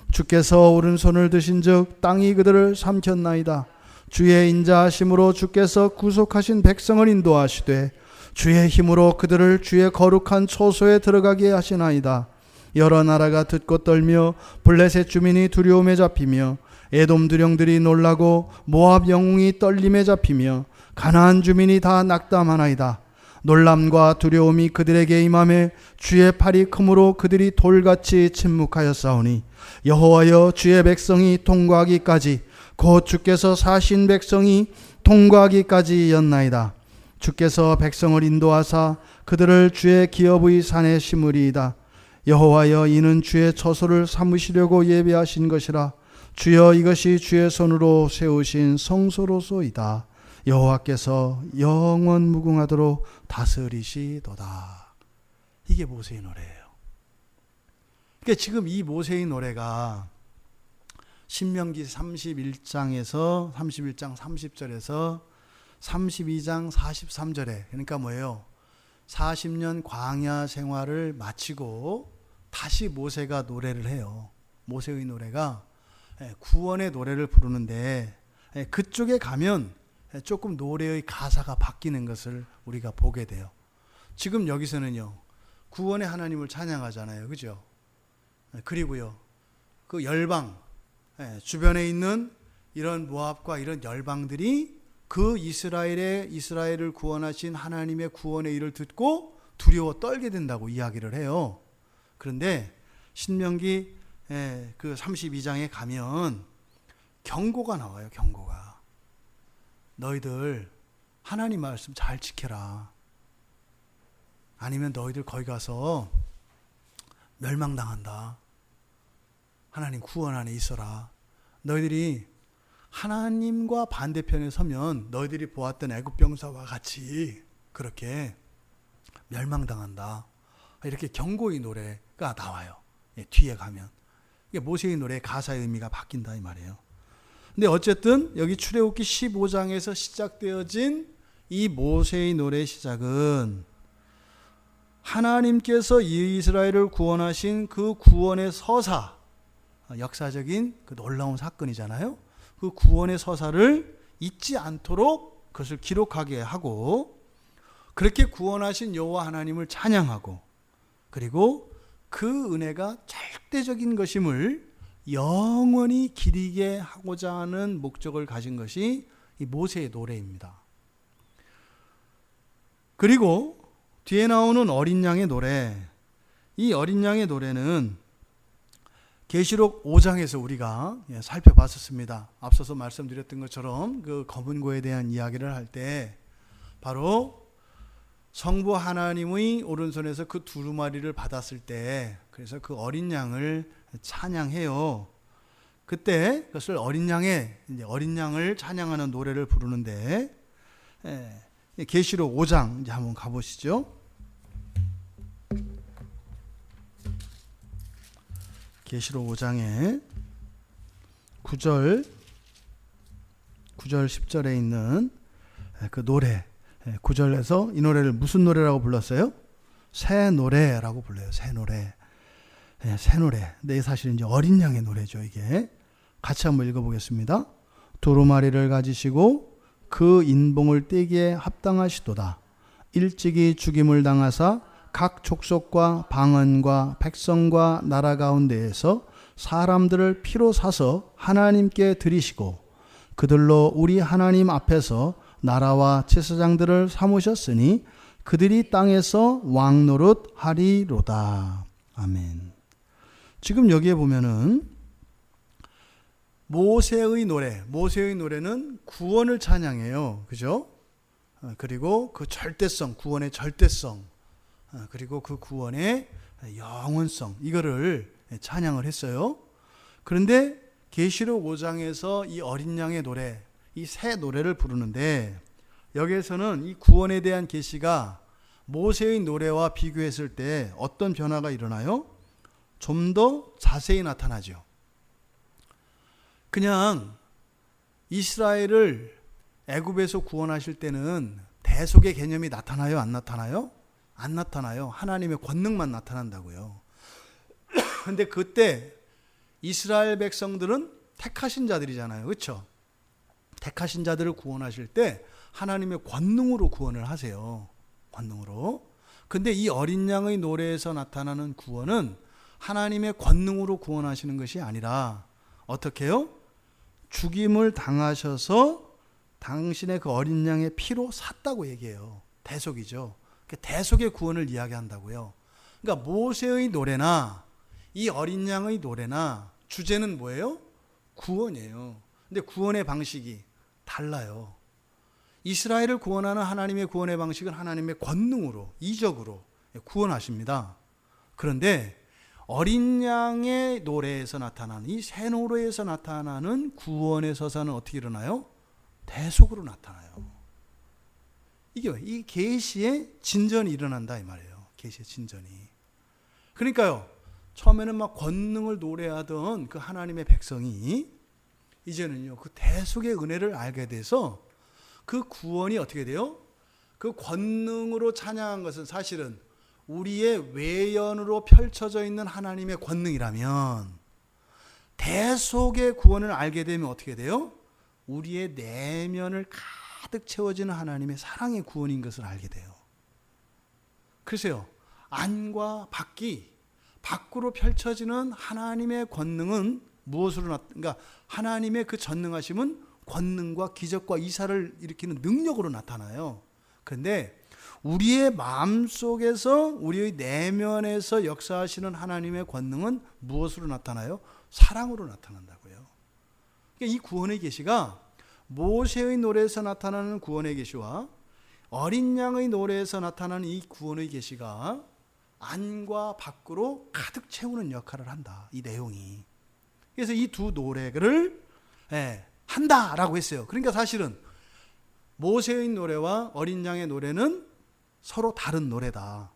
주께서 오른손을 드신즉 땅이 그들을 삼켰나이다. 주의 인자하심으로 주께서 구속하신 백성을 인도하시되 주의 힘으로 그들을 주의 거룩한 초소에 들어가게 하시나이다. 여러 나라가 듣고 떨며 블레셋 주민이 두려움에 잡히며 에돔 두령들이 놀라고 모압 영웅이 떨림에 잡히며 가나안 주민이 다 낙담하나이다. 놀람과 두려움이 그들에게 임하며 주의 팔이 크므로 그들이 돌같이 침묵하였사오니 여호와여 주의 백성이 통과하기까지 곧 주께서 사신 백성이 통과하기까지였나이다. 주께서 백성을 인도하사 그들을 주의 기업의 산에 심으리이다. 여호와여 이는 주의 처소를 삼으시려고 예비하신 것이라. 주여 이것이 주의 손으로 세우신 성소로소이다. 여호와께서 영원 무궁하도록 다스리시도다. 이게 모세의 노래예요. 그러니까 지금 이 모세의 노래가 신명기 31장에서 31장 30절에서 32장 43절에 그러니까 뭐예요? 40년 광야 생활을 마치고 다시 모세가 노래를 해요. 모세의 노래가 구원의 노래를 부르는데 그쪽에 가면 조금 노래의 가사가 바뀌는 것을 우리가 보게 돼요. 지금 여기서는요 구원의 하나님을 찬양하잖아요, 그죠? 그리고요 그 열방 주변에 있는 이런 모압과 이런 열방들이 그 이스라엘을 구원하신 하나님의 구원의 일을 듣고 두려워 떨게 된다고 이야기를 해요. 그런데 신명기 그 32장에 가면 경고가 나와요. 경고가. 너희들 하나님 말씀 잘 지켜라. 아니면 너희들 거기 가서 멸망당한다. 하나님 구원 안에 있어라. 너희들이 하나님과 반대편에 서면 너희들이 보았던 애굽 병사와 같이 그렇게 멸망당한다. 이렇게 경고의 노래가 나와요. 뒤에 가면. 이게 모세의 노래의 가사의 의미가 바뀐다 이 말이에요. 근데 어쨌든 여기 출애굽기 15장에서 시작되어진 이 모세의 노래의 시작은 하나님께서 이스라엘을 구원하신 그 구원의 서사, 역사적인 그 놀라운 사건이잖아요. 그 구원의 서사를 잊지 않도록 그것을 기록하게 하고 그렇게 구원하신 여호와 하나님을 찬양하고 그리고 그 은혜가 절대적인 것임을 영원히 기리게 하고자 하는 목적을 가진 것이 이 모세의 노래입니다. 그리고 뒤에 나오는 어린 양의 노래, 이 어린 양의 노래는 계시록 5장에서 우리가 살펴봤었습니다. 앞서서 말씀드렸던 것처럼 그 검은 고에 대한 이야기를 할 때 바로 성부 하나님의 오른손에서 그 두루마리를 받았을 때 그래서 그 어린 양을 찬양해요. 그때 그것을 어린 양을 찬양하는 노래를 부르는데, 계시록 5장 이제 한번 가보시죠. 계시록 5장에 9절 10절에 있는 그 노래, 9절에서 이 노래를 무슨 노래라고 불렀어요? 새 노래라고 불러요. 새 노래. 새 노래. 근데 사실은 이제 어린 양의 노래죠, 이게. 같이 한번 읽어보겠습니다. 두루마리를 가지시고 그 인봉을 떼기에 합당하시도다. 일찍이 죽임을 당하사 각 족속과 방언과 백성과 나라 가운데에서 사람들을 피로 사서 하나님께 드리시고 그들로 우리 하나님 앞에서 나라와 제사장들을 삼으셨으니 그들이 땅에서 왕노릇 하리로다. 아멘. 지금 여기에 보면은 모세의 노래는 구원을 찬양해요. 그죠? 그리고 그 절대성, 구원의 절대성, 그리고 그 구원의 영원성, 이거를 찬양을 했어요. 그런데 계시록 5장에서 이 어린 양의 노래, 이 새 노래를 부르는데, 여기에서는 이 구원에 대한 계시가 모세의 노래와 비교했을 때 어떤 변화가 일어나요? 좀 더 자세히 나타나죠. 그냥 이스라엘을 애굽에서 구원하실 때는 대속의 개념이 나타나요? 안 나타나요? 안 나타나요. 하나님의 권능만 나타난다고요. 근데 그때 이스라엘 백성들은 택하신 자들이잖아요. 그렇죠? 택하신 자들을 구원하실 때 하나님의 권능으로 구원을 하세요. 권능으로. 근데 이 어린 양의 노래에서 나타나는 구원은 하나님의 권능으로 구원하시는 것이 아니라 어떻게 해요? 죽임을 당하셔서 당신의 그 어린 양의 피로 샀다고 얘기해요. 대속이죠. 대속의 구원을 이야기한다고요. 그러니까 모세의 노래나 이 어린 양의 노래나 주제는 뭐예요? 구원이에요. 근데 구원의 방식이 달라요. 이스라엘을 구원하는 하나님의 구원의 방식은 하나님의 권능으로, 이적으로 구원하십니다. 그런데 어린 양의 노래에서 나타나는, 이 새 노래에서 나타나는 구원의 서사는 어떻게 일어나요? 대속으로 나타나요. 이게 이 계시의 진전이 일어난다 이 말이에요. 계시의 진전이. 그러니까요, 처음에는 막 권능을 노래하던 그 하나님의 백성이 이제는요, 그 대속의 은혜를 알게 돼서 그 구원이 어떻게 돼요? 그 권능으로 찬양한 것은 사실은 우리의 외연으로 펼쳐져 있는 하나님의 권능이라면, 대속의 구원을 알게 되면 어떻게 돼요? 우리의 내면을 가득 채워지는 하나님의 사랑의 구원인 것을 알게 돼요. 글쎄요, 안과 밖으로 펼쳐지는 하나님의 권능은 무엇으로 그러니까 하나님의 그 전능하심은 권능과 기적과 이사를 일으키는 능력으로 나타나요. 그런데 우리의 마음속에서, 우리의 내면에서 역사하시는 하나님의 권능은 무엇으로 나타나요? 사랑으로 나타난다고요. 그러니까 이 구원의 계시가 모세의 노래에서 나타나는 구원의 계시와 어린 양의 노래에서 나타나는 이 구원의 계시가 안과 밖으로 가득 채우는 역할을 한다. 이 내용이. 그래서 이 두 노래를 한다라고 했어요. 그러니까 사실은 모세의 노래와 어린 양의 노래는 서로 다른 노래다.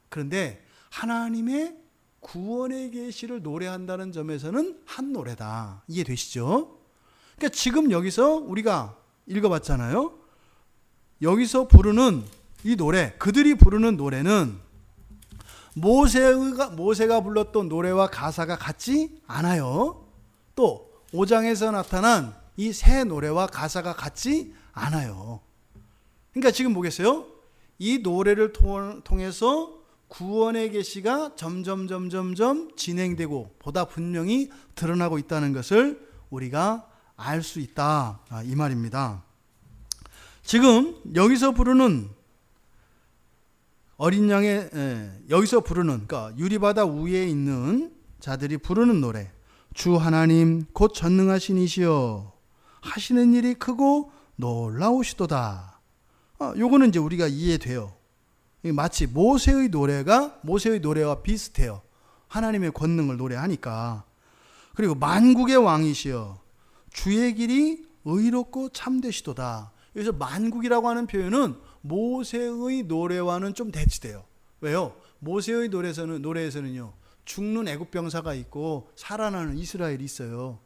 그런데 하나님의 구원의 계시를 노래한다는 점에서는 한 노래다. 이해되시죠? 그러니까 지금 여기서 우리가 읽어봤잖아요. 여기서 부르는 이 노래, 그들이 부르는 노래는 모세가 불렀던 노래와 가사가 같지 않아요. 또 5장에서 나타난 이 새 노래와 가사가 같지 않아요. 그러니까 지금 보겠어요? 이 노래를 통해서 구원의 계시가 점점 진행되고 보다 분명히 드러나고 있다는 것을 우리가 알 수 있다, 이 말입니다. 지금 여기서 부르는 어린 양의 여기서 부르는, 그러니까 유리바다 위에 있는 자들이 부르는 노래, 주 하나님 곧 전능하신 이시여 하시는 일이 크고 놀라우시도다. 요거는 이제 우리가 이해돼요. 마치 모세의 노래와 비슷해요. 하나님의 권능을 노래하니까. 그리고 만국의 왕이시여 주의 길이 의롭고 참되시도다. 여기서 만국이라고 하는 표현은 모세의 노래와는 좀 대치돼요. 왜요? 모세의 노래에서는요 죽는 애굽 병사가 있고 살아나는 이스라엘이 있어요.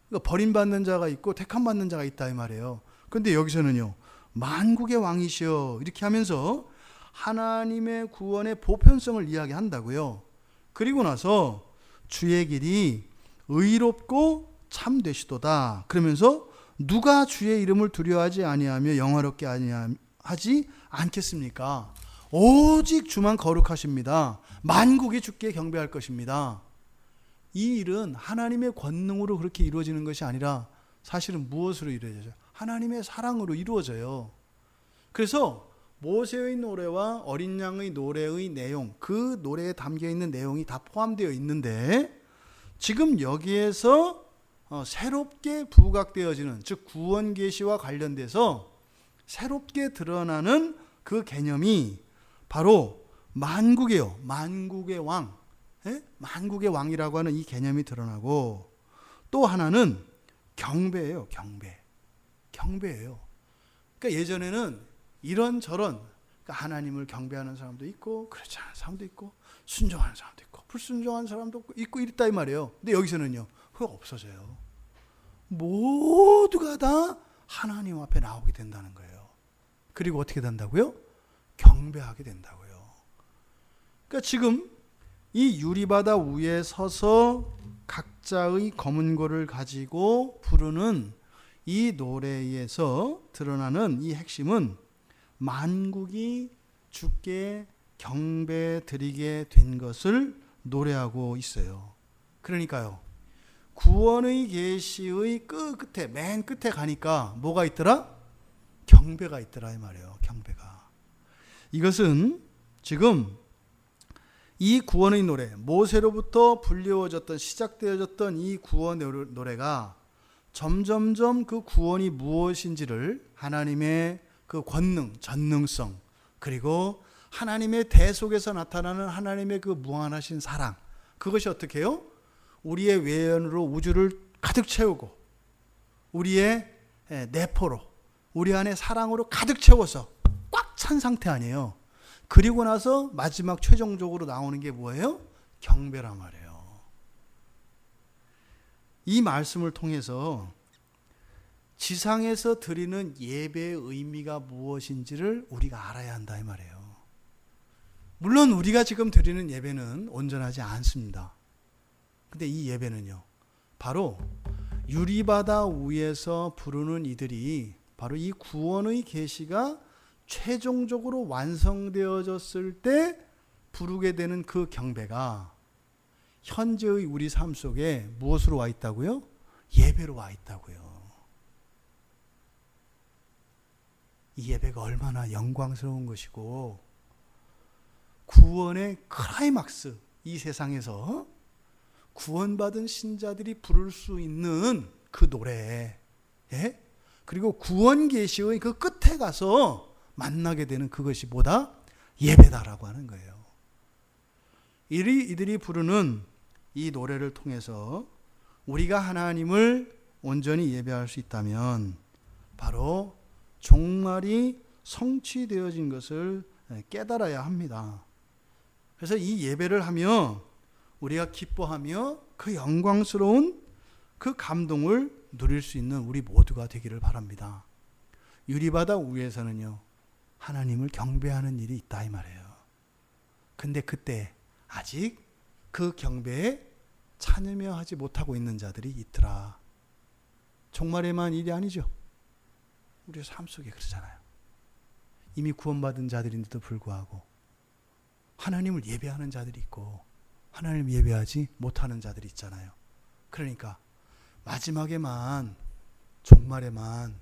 그러니까 버림받는 자가 있고 택함받는 자가 있다 이 말이에요. 그런데 여기서는요 만국의 왕이시여 이렇게 하면서 하나님의 구원의 보편성을 이야기한다고요. 그리고 나서 주의 길이 의롭고 참되시도다. 그러면서 누가 주의 이름을 두려워하지 아니하며 영화롭게 하지 않겠습니까? 오직 주만 거룩하십니다. 만국이 주께 경배할 것입니다. 이 일은 하나님의 권능으로 그렇게 이루어지는 것이 아니라 사실은 무엇으로 이루어져요? 하나님의 사랑으로 이루어져요. 그래서 모세의 노래와 어린 양의 노래의 내용, 그 노래에 담겨있는 내용이 다 포함되어 있는데 지금 여기에서 새롭게 부각되어지는, 즉 구원 계시와 관련돼서 새롭게 드러나는 그 개념이 바로 만국이에요. 만국의 왕, 만국의 왕이라고 하는 이 개념이 드러나고, 또 하나는 경배예요. 경배예요. 그러니까 예전에는 이런저런, 그러니까 하나님을 경배하는 사람도 있고 그렇지 않은 사람도 있고 순종하는 사람도 있고 불순종하는 사람도 있고 이랬다 이 말이에요. 근데 여기서는요 그거 없어져요. 모두가 다 하나님 앞에 나오게 된다는 거예요. 그리고 어떻게 된다고요? 경배하게 된다고요. 그러니까 지금 이 유리바다 위에 서서 각자의 검은고를 가지고 부르는 이 노래에서 드러나는 이 핵심은 만국이 주께 경배 드리게 된 것을 노래하고 있어요. 그러니까요 구원의 계시의 끝에 맨 끝에 가니까 뭐가 있더라? 경배가 있더라 이 말이에요. 경배가. 이것은 지금 이 구원의 노래, 모세로부터 불리워졌던 시작되어졌던 이 구원의 노래가 점점점 그 구원이 무엇인지를 하나님의 그 권능, 전능성, 그리고 하나님의 대 속에서 나타나는 하나님의 그 무한하신 사랑, 그것이 어떻게 해요? 우리의 외연으로 우주를 가득 채우고 우리의 내포로 우리 안에 사랑으로 가득 채워서 꽉 찬 상태 아니에요. 그리고 나서 마지막 최종적으로 나오는 게 뭐예요? 경배란 말이에요. 이 말씀을 통해서 지상에서 드리는 예배의 의미가 무엇인지를 우리가 알아야 한다 이 말이에요. 물론 우리가 지금 드리는 예배는 온전하지 않습니다. 근데 이 예배는요 바로 유리바다 위에서 부르는 이들이 바로 이 구원의 계시가 최종적으로 완성되어졌을 때 부르게 되는 그 경배가 현재의 우리 삶 속에 무엇으로 와 있다고요? 예배로 와 있다고요. 이 예배가 얼마나 영광스러운 것이고 구원의 클라이막스, 이 세상에서 구원받은 신자들이 부를 수 있는 그 노래, 그리고 구원 계시의 그 끝에 가서 만나게 되는 그것이 뭐다? 예배다라고 하는 거예요. 이들이 부르는 이 노래를 통해서 우리가 하나님을 온전히 예배할 수 있다면 바로 종말이 성취되어진 것을 깨달아야 합니다. 그래서 이 예배를 하며 우리가 기뻐하며 그 영광스러운 그 감동을 누릴 수 있는 우리 모두가 되기를 바랍니다. 유리바다 위에서는요 하나님을 경배하는 일이 있다 이 말이에요. 근데 그때 아직 그 경배에 참여하지 못하고 있는 자들이 있더라. 종말에만 일이 아니죠. 우리 삶 속에 그러잖아요. 이미 구원받은 자들인데도 불구하고 하나님을 예배하는 자들이 있고 하나님을 예배하지 못하는 자들이 있잖아요. 그러니까 마지막에만, 종말에만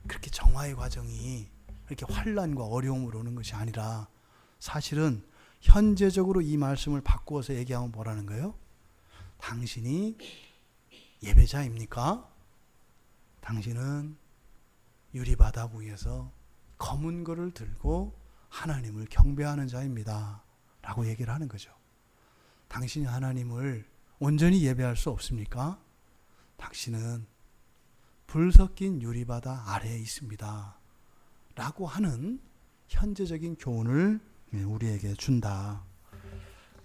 그렇게 정화의 과정이 이렇게 환난과 어려움으로 오는 것이 아니라 사실은 현재적으로 이 말씀을 바꾸어서 얘기하면 뭐라는 거예요? 당신이 예배자입니까? 당신은 유리바다 위에서 검은 거를 들고 하나님을 경배하는 자입니다 라고 얘기를 하는 거죠. 당신이 하나님을 온전히 예배할 수 없습니까? 당신은 불 섞인 유리바다 아래에 있습니다. 라고 하는 현재적인 교훈을 우리에게 준다.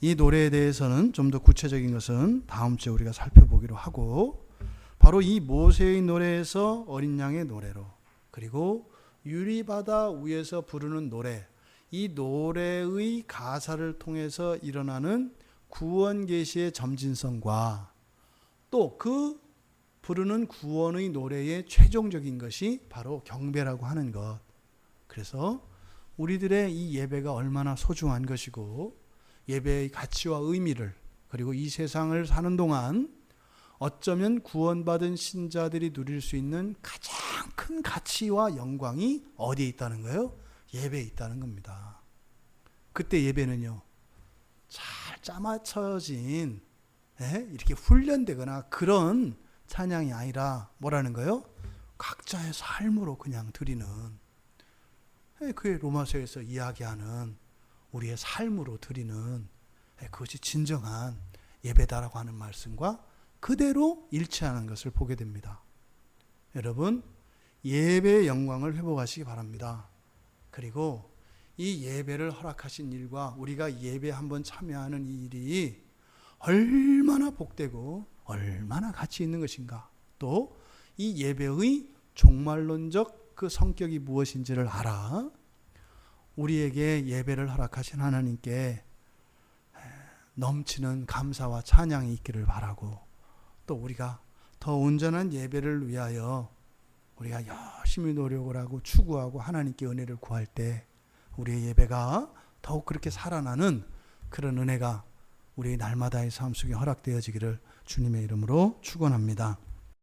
이 노래에 대해서는 좀 더 구체적인 것은 다음 주에 우리가 살펴보기로 하고, 바로 이 모세의 노래에서 어린 양의 노래로, 그리고 유리바다 위에서 부르는 노래, 이 노래의 가사를 통해서 일어나는 구원 계시의 점진성과 또 그 부르는 구원의 노래의 최종적인 것이 바로 경배라고 하는 것. 그래서 우리들의 이 예배가 얼마나 소중한 것이고 예배의 가치와 의미를, 그리고 이 세상을 사는 동안 어쩌면 구원받은 신자들이 누릴 수 있는 가장 큰 가치와 영광이 어디에 있다는 거예요? 예배에 있다는 겁니다. 그때 예배는요, 잘 짜맞춰진 이렇게 훈련되거나 그런 찬양이 아니라 뭐라는 거예요? 각자의 삶으로 그냥 드리는, 그게 로마서에서 이야기하는 우리의 삶으로 드리는 그것이 진정한 예배다라고 하는 말씀과 그대로 일치하는 것을 보게 됩니다. 여러분, 예배의 영광을 회복하시기 바랍니다. 그리고 이 예배를 허락하신 일과 우리가 예배 한번 참여하는 이 일이 얼마나 복되고 얼마나 가치 있는 것인가, 또 이 예배의 종말론적 그 성격이 무엇인지를 알아 우리에게 예배를 허락하신 하나님께 넘치는 감사와 찬양이 있기를 바라고, 또 우리가 더 온전한 예배를 위하여 우리가 열심히 노력을 하고 추구하고 하나님께 은혜를 구할 때 우리의 예배가 더욱 그렇게 살아나는 그런 은혜가 우리의 날마다의 삶 속에 허락되어지기를 주님의 이름으로 축원합니다.